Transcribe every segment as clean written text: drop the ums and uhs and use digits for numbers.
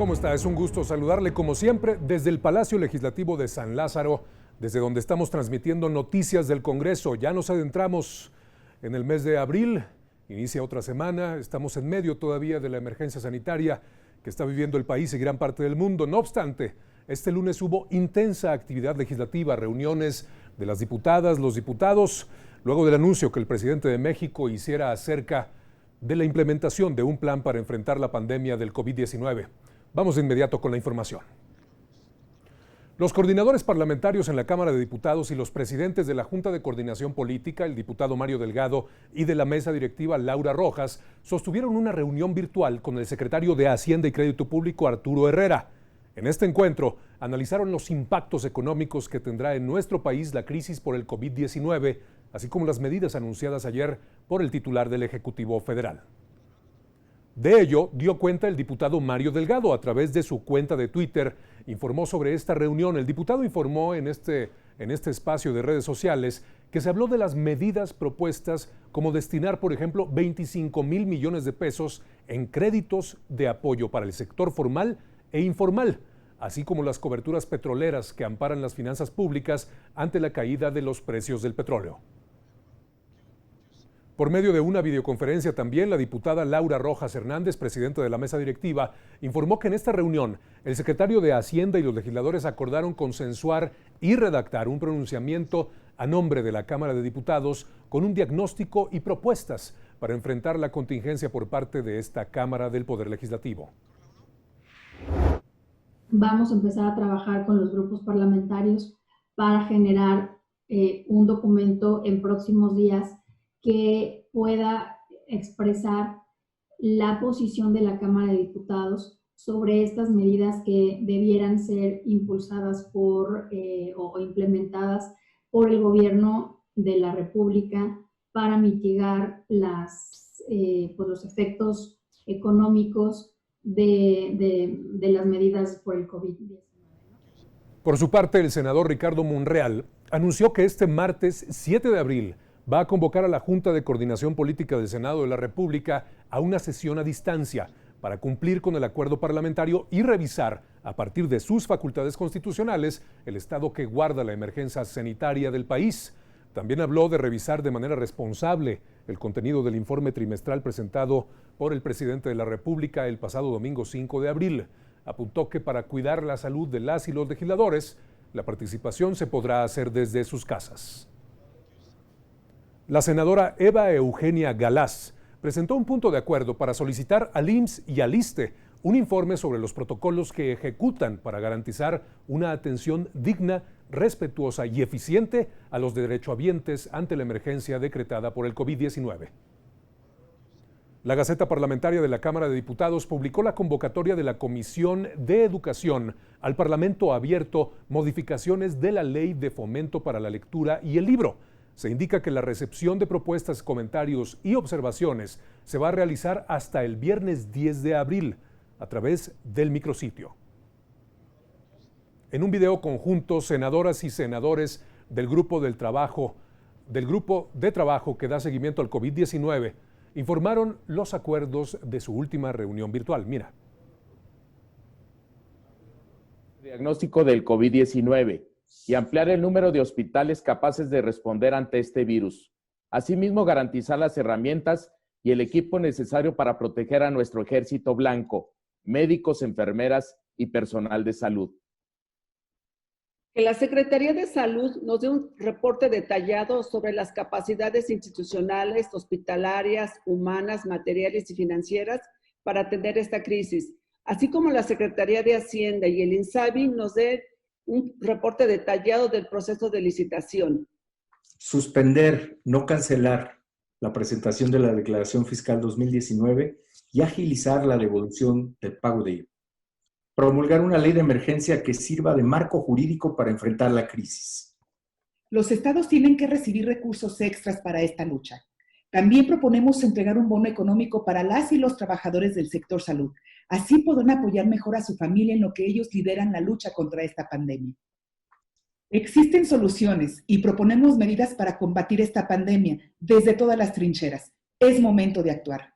¿Cómo está? Es un gusto saludarle como siempre desde el Palacio Legislativo de San Lázaro, desde donde estamos transmitiendo noticias del Congreso. Ya nos adentramos en el mes de abril, inicia otra semana, estamos en medio todavía de la emergencia sanitaria que está viviendo el país y gran parte del mundo. No obstante, este lunes hubo intensa actividad legislativa, reuniones de las diputadas, los diputados, luego del anuncio que el presidente de México hiciera acerca de la implementación de un plan para enfrentar la pandemia del COVID-19. Vamos de inmediato con la información. Los coordinadores parlamentarios en la Cámara de Diputados y los presidentes de la Junta de Coordinación Política, el diputado Mario Delgado, y de la mesa directiva Laura Rojas, sostuvieron una reunión virtual con el secretario de Hacienda y Crédito Público, Arturo Herrera. En este encuentro, analizaron los impactos económicos que tendrá en nuestro país la crisis por el COVID-19, así como las medidas anunciadas ayer por el titular del Ejecutivo Federal. De ello dio cuenta el diputado Mario Delgado a través de su cuenta de Twitter. Informó sobre esta reunión. El diputado informó en este espacio de redes sociales que se habló de las medidas propuestas, como destinar, por ejemplo, 25,000 millones de pesos en créditos de apoyo para el sector formal e informal, así como las coberturas petroleras que amparan las finanzas públicas ante la caída de los precios del petróleo. Por medio de una videoconferencia también, la diputada Laura Rojas Hernández, presidenta de la mesa directiva, informó que en esta reunión el secretario de Hacienda y los legisladores acordaron consensuar y redactar un pronunciamiento a nombre de la Cámara de Diputados con un diagnóstico y propuestas para enfrentar la contingencia por parte de esta Cámara del Poder Legislativo. Vamos a empezar a trabajar con los grupos parlamentarios para generar un documento en próximos días que pueda expresar la posición de la Cámara de Diputados sobre estas medidas que debieran ser impulsadas o implementadas por el gobierno de la República para mitigar los efectos económicos de las medidas por el COVID-19. Por su parte, el senador Ricardo Monreal anunció que este martes 7 de abril va a convocar a la Junta de Coordinación Política del Senado de la República a una sesión a distancia para cumplir con el acuerdo parlamentario y revisar, a partir de sus facultades constitucionales, el estado que guarda la emergencia sanitaria del país. También habló de revisar de manera responsable el contenido del informe trimestral presentado por el presidente de la República el pasado domingo 5 de abril. Apuntó que para cuidar la salud de las y los legisladores, la participación se podrá hacer desde sus casas. La senadora Eva Eugenia Galás presentó un punto de acuerdo para solicitar al IMSS y al ISSSTE un informe sobre los protocolos que ejecutan para garantizar una atención digna, respetuosa y eficiente a los derechohabientes ante la emergencia decretada por el COVID-19. La Gaceta Parlamentaria de la Cámara de Diputados publicó la convocatoria de la Comisión de Educación al Parlamento Abierto, modificaciones de la Ley de Fomento para la Lectura y el Libro. Se indica que la recepción de propuestas, comentarios y observaciones se va a realizar hasta el viernes 10 de abril a través del micrositio. En un video conjunto, senadoras y senadores del grupo de trabajo que da seguimiento al COVID-19 informaron los acuerdos de su última reunión virtual. Mira. Diagnóstico del COVID-19 y ampliar el número de hospitales capaces de responder ante este virus. Asimismo, garantizar las herramientas y el equipo necesario para proteger a nuestro ejército blanco, médicos, enfermeras y personal de salud. Que la Secretaría de Salud nos dé un reporte detallado sobre las capacidades institucionales, hospitalarias, humanas, materiales y financieras para atender esta crisis, así como la Secretaría de Hacienda y el INSABI nos dé un reporte detallado del proceso de licitación. Suspender, no cancelar la presentación de la Declaración Fiscal 2019 y agilizar la devolución del pago de IVA. Promulgar una ley de emergencia que sirva de marco jurídico para enfrentar la crisis. Los estados tienen que recibir recursos extras para esta lucha. También proponemos entregar un bono económico para las y los trabajadores del sector salud. Así podrán apoyar mejor a su familia en lo que ellos lideran la lucha contra esta pandemia. Existen soluciones y proponemos medidas para combatir esta pandemia desde todas las trincheras. Es momento de actuar.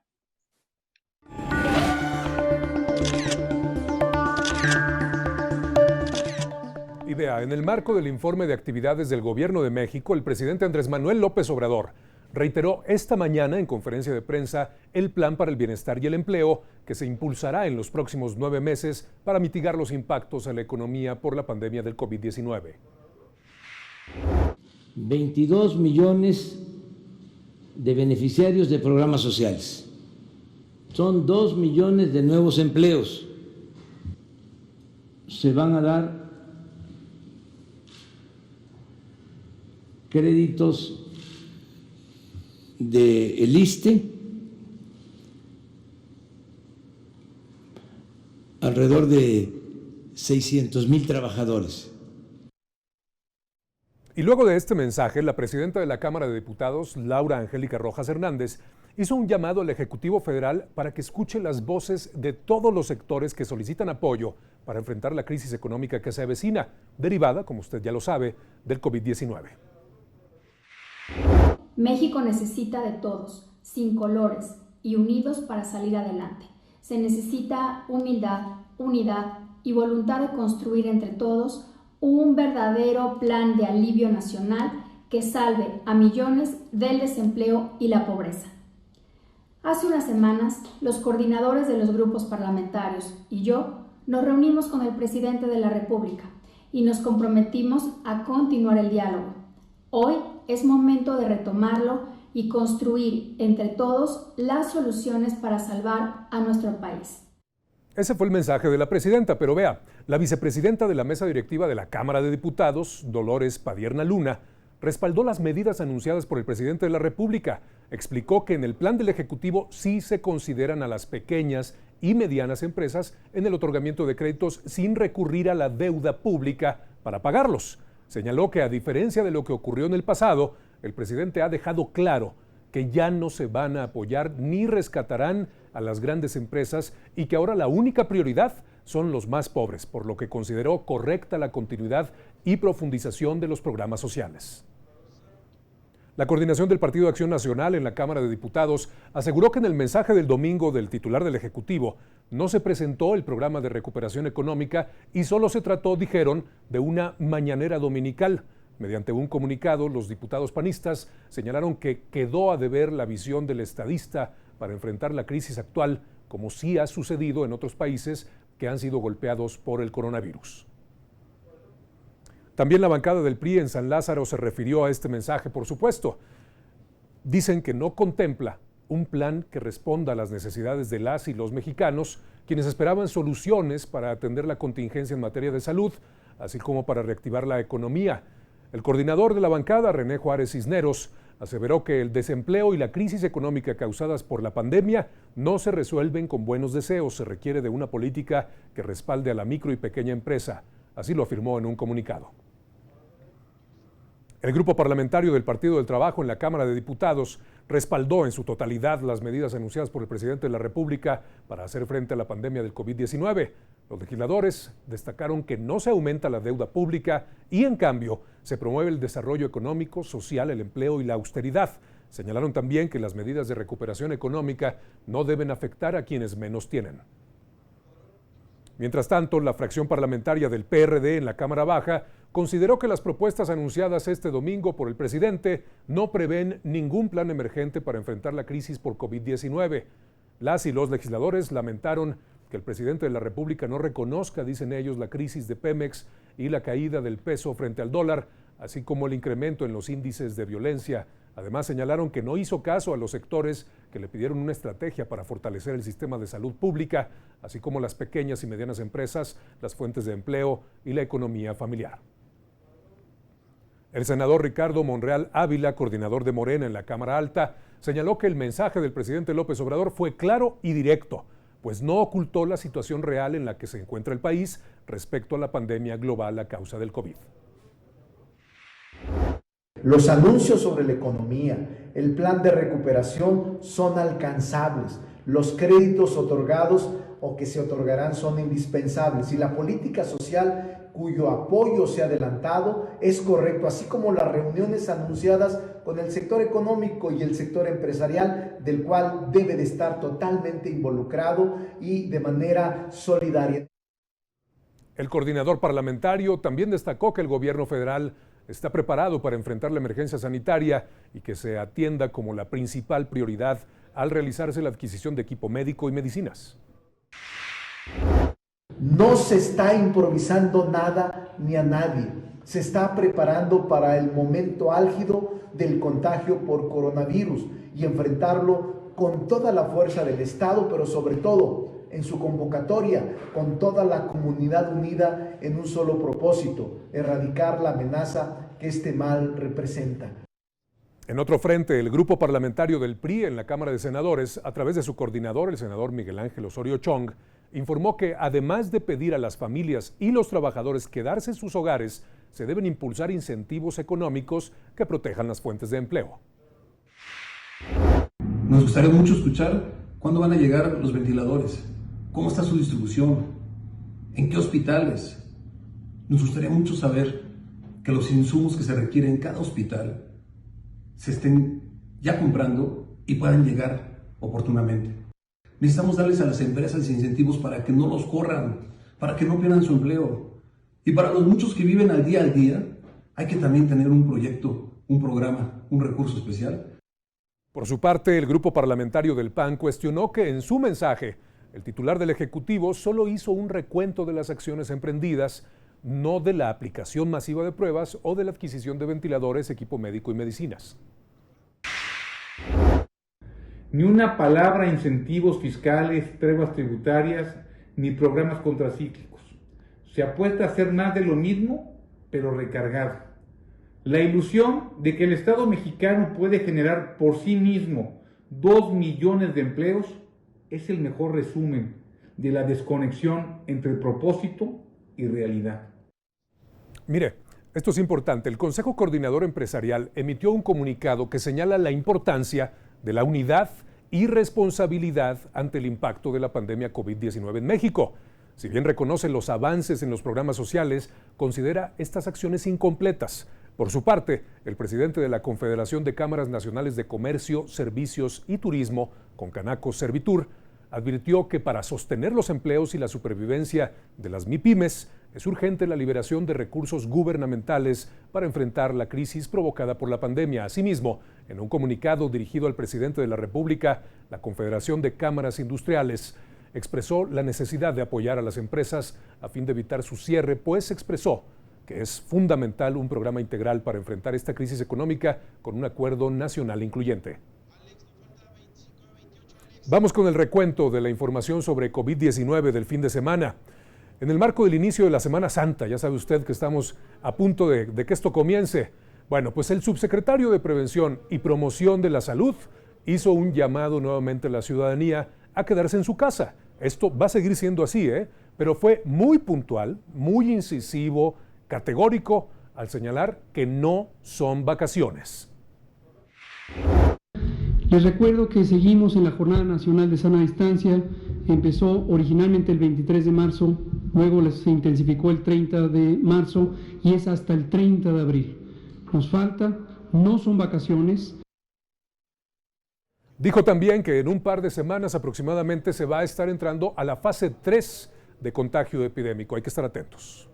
vea, en el marco del informe de actividades del Gobierno de México, el presidente Andrés Manuel López Obrador reiteró esta mañana en conferencia de prensa el plan para el bienestar y el empleo que se impulsará en los próximos 9 meses para mitigar los impactos a la economía por la pandemia del COVID-19. 22 millones de beneficiarios de programas sociales. Son 2 millones de nuevos empleos. Se van a dar créditos del ISSSTE alrededor de 600,000 trabajadores. Y luego de este mensaje, la presidenta de la Cámara de Diputados, Laura Angélica Rojas Hernández, hizo un llamado al Ejecutivo Federal para que escuche las voces de todos los sectores que solicitan apoyo para enfrentar la crisis económica que se avecina, derivada, como usted ya lo sabe, del COVID-19. México necesita de todos, sin colores y unidos para salir adelante. Se necesita humildad, unidad y voluntad de construir entre todos un verdadero plan de alivio nacional que salve a millones del desempleo y la pobreza. Hace unas semanas, los coordinadores de los grupos parlamentarios y yo nos reunimos con el presidente de la República y nos comprometimos a continuar el diálogo. Hoy es momento de retomarlo y construir entre todos las soluciones para salvar a nuestro país. Ese fue el mensaje de la presidenta, pero vea, la vicepresidenta de la mesa directiva de la Cámara de Diputados, Dolores Padierna Luna, respaldó las medidas anunciadas por el presidente de la República. Explicó que en el plan del Ejecutivo sí se consideran a las pequeñas y medianas empresas en el otorgamiento de créditos sin recurrir a la deuda pública para pagarlos. Señaló que a diferencia de lo que ocurrió en el pasado, el presidente ha dejado claro que ya no se van a apoyar ni rescatarán a las grandes empresas y que ahora la única prioridad son los más pobres, por lo que consideró correcta la continuidad y profundización de los programas sociales. La coordinación del Partido de Acción Nacional en la Cámara de Diputados aseguró que en el mensaje del domingo del titular del Ejecutivo no se presentó el programa de recuperación económica y solo se trató, dijeron, de una mañanera dominical. Mediante un comunicado, los diputados panistas señalaron que quedó a deber la visión del estadista para enfrentar la crisis actual, como sí ha sucedido en otros países que han sido golpeados por el coronavirus. También la bancada del PRI en San Lázaro se refirió a este mensaje, por supuesto. Dicen que no contempla un plan que responda a las necesidades de las y los mexicanos, quienes esperaban soluciones para atender la contingencia en materia de salud, así como para reactivar la economía. El coordinador de la bancada, René Juárez Cisneros, aseveró que el desempleo y la crisis económica causadas por la pandemia no se resuelven con buenos deseos, se requiere de una política que respalde a la micro y pequeña empresa. Así lo afirmó en un comunicado. El grupo parlamentario del Partido del Trabajo en la Cámara de Diputados respaldó en su totalidad las medidas anunciadas por el presidente de la República para hacer frente a la pandemia del COVID-19. Los legisladores destacaron que no se aumenta la deuda pública y, en cambio, se promueve el desarrollo económico, social, el empleo y la austeridad. Señalaron también que las medidas de recuperación económica no deben afectar a quienes menos tienen. Mientras tanto, la fracción parlamentaria del PRD en la Cámara Baja consideró que las propuestas anunciadas este domingo por el presidente no prevén ningún plan emergente para enfrentar la crisis por COVID-19. Las y los legisladores lamentaron que el presidente de la República no reconozca, dicen ellos, la crisis de Pemex y la caída del peso frente al dólar, así como el incremento en los índices de violencia. Además, señalaron que no hizo caso a los sectores que le pidieron una estrategia para fortalecer el sistema de salud pública, así como las pequeñas y medianas empresas, las fuentes de empleo y la economía familiar. El senador Ricardo Monreal Ávila, coordinador de Morena en la Cámara Alta, señaló que el mensaje del presidente López Obrador fue claro y directo, pues no ocultó la situación real en la que se encuentra el país respecto a la pandemia global a causa del COVID. Los anuncios sobre la economía, el plan de recuperación son alcanzables. Los créditos otorgados o que se otorgarán son indispensables y la política social cuyo apoyo se ha adelantado es correcto, así como las reuniones anunciadas con el sector económico y el sector empresarial, del cual debe de estar totalmente involucrado y de manera solidaria. El coordinador parlamentario también destacó que el gobierno federal está preparado para enfrentar la emergencia sanitaria y que se atienda como la principal prioridad al realizarse la adquisición de equipo médico y medicinas. No se está improvisando nada ni a nadie. Se está preparando para el momento álgido del contagio por coronavirus y enfrentarlo con toda la fuerza del Estado, pero sobre todo en su convocatoria, con toda la comunidad unida en un solo propósito: erradicar la amenaza que este mal representa. En otro frente, el grupo parlamentario del PRI en la Cámara de Senadores, a través de su coordinador, el senador Miguel Ángel Osorio Chong, informó que además de pedir a las familias y los trabajadores quedarse en sus hogares, se deben impulsar incentivos económicos que protejan las fuentes de empleo. Nos gustaría mucho escuchar cuándo van a llegar los ventiladores, cómo está su distribución, en qué hospitales. Nos gustaría mucho saber que los insumos que se requieren en cada hospital se estén ya comprando y puedan llegar oportunamente. Necesitamos darles a las empresas incentivos para que no los corran, para que no pierdan su empleo. Y para los muchos que viven al día, hay que también tener un proyecto, un programa, un recurso especial. Por su parte, el grupo parlamentario del PAN cuestionó que en su mensaje el titular del Ejecutivo solo hizo un recuento de las acciones emprendidas, no de la aplicación masiva de pruebas o de la adquisición de ventiladores, equipo médico y medicinas. Ni una palabra incentivos fiscales, pruebas tributarias, ni programas contracíclicos. Se apuesta a hacer más de lo mismo, pero recargado. La ilusión de que el Estado mexicano puede generar por sí mismo 2 millones de empleos es el mejor resumen de la desconexión entre propósito y realidad. Mire, esto es importante. El Consejo Coordinador Empresarial emitió un comunicado que señala la importancia de la unidad y responsabilidad ante el impacto de la pandemia COVID-19 en México. Si bien reconoce los avances en los programas sociales, considera estas acciones incompletas. Por su parte, el presidente de la Confederación de Cámaras Nacionales de Comercio, Servicios y Turismo, Concanaco Servitur, advirtió que para sostener los empleos y la supervivencia de las MIPYMES es urgente la liberación de recursos gubernamentales para enfrentar la crisis provocada por la pandemia. Asimismo, en un comunicado dirigido al presidente de la República, la Confederación de Cámaras Industriales expresó la necesidad de apoyar a las empresas a fin de evitar su cierre, pues expresó que es fundamental un programa integral para enfrentar esta crisis económica con un acuerdo nacional incluyente. Vamos con el recuento de la información sobre COVID-19 del fin de semana. En el marco del inicio de la Semana Santa, ya sabe usted que estamos a punto de que esto comience. Bueno, pues el subsecretario de Prevención y Promoción de la Salud hizo un llamado nuevamente a la ciudadanía a quedarse en su casa. Esto va a seguir siendo así, pero fue muy puntual, muy incisivo, categórico al señalar que no son vacaciones. Les recuerdo que seguimos en la Jornada Nacional de Sana Distancia. Empezó originalmente el 23 de marzo, luego se intensificó el 30 de marzo y es hasta el 30 de abril. Nos falta, no son vacaciones. Dijo también que en un par de semanas aproximadamente se va a estar entrando a la fase 3 de contagio epidémico. Hay que estar atentos.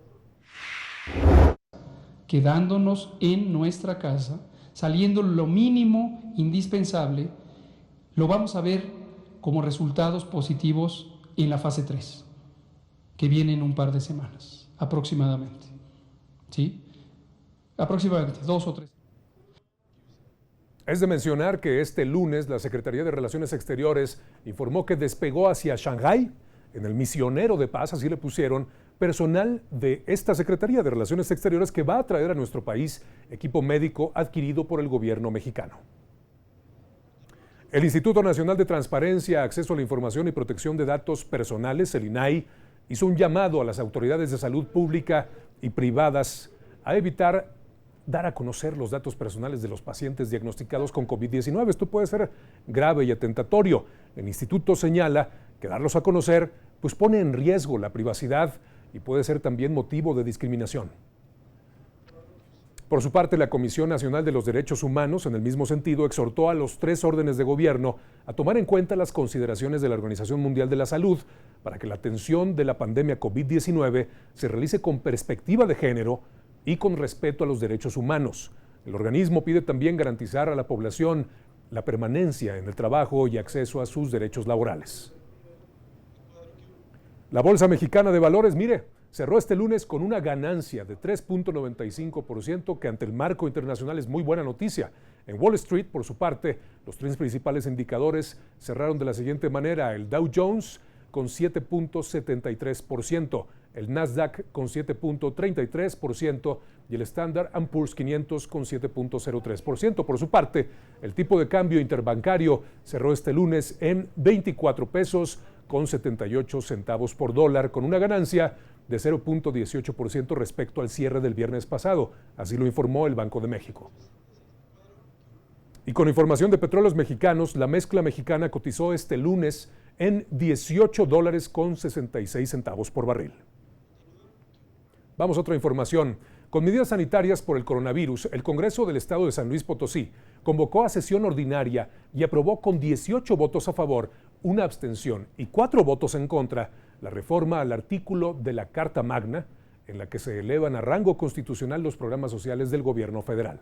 Quedándonos en nuestra casa, saliendo lo mínimo indispensable, lo vamos a ver como resultados positivos en la fase 3, que viene en un par de semanas, aproximadamente. ¿Sí? Aproximadamente 2 o 3. Es de mencionar que este lunes la Secretaría de Relaciones Exteriores informó que despegó hacia Shanghái, en el misionero de paz, así le pusieron, personal de esta Secretaría de Relaciones Exteriores que va a traer a nuestro país equipo médico adquirido por el gobierno mexicano. El Instituto Nacional de Transparencia, Acceso a la Información y Protección de Datos Personales, el INAI, hizo un llamado a las autoridades de salud pública y privadas a evitar dar a conocer los datos personales de los pacientes diagnosticados con COVID-19. Esto puede ser grave y atentatorio. El instituto señala que darlos a conocer pues pone en riesgo la privacidad y puede ser también motivo de discriminación. Por su parte, la Comisión Nacional de los Derechos Humanos, en el mismo sentido, exhortó a los 3 órdenes de gobierno a tomar en cuenta las consideraciones de la Organización Mundial de la Salud para que la atención de la pandemia COVID-19 se realice con perspectiva de género y con respeto a los derechos humanos. El organismo pide también garantizar a la población la permanencia en el trabajo y acceso a sus derechos laborales. La Bolsa Mexicana de Valores, cerró este lunes con una ganancia de 3.95%, que ante el marco internacional es muy buena noticia. En Wall Street, por su parte, los 3 principales indicadores cerraron de la siguiente manera: el Dow Jones con 7.73%, el Nasdaq con 7.33% y el Standard & Poor's 500 con 7.03%. Por su parte, el tipo de cambio interbancario cerró este lunes en 24 pesos con 78 centavos por dólar, con una ganancia de 0.18% respecto al cierre del viernes pasado, así lo informó el Banco de México. Y con información de Petróleos Mexicanos, la mezcla mexicana cotizó este lunes en $18 con 66 centavos por barril. Vamos a otra información. Con medidas sanitarias por el coronavirus, el Congreso del Estado de San Luis Potosí convocó a sesión ordinaria y aprobó con 18 votos a favor, 1 abstención y 4 votos en contra la reforma al artículo de la Carta Magna, en la que se elevan a rango constitucional los programas sociales del gobierno federal.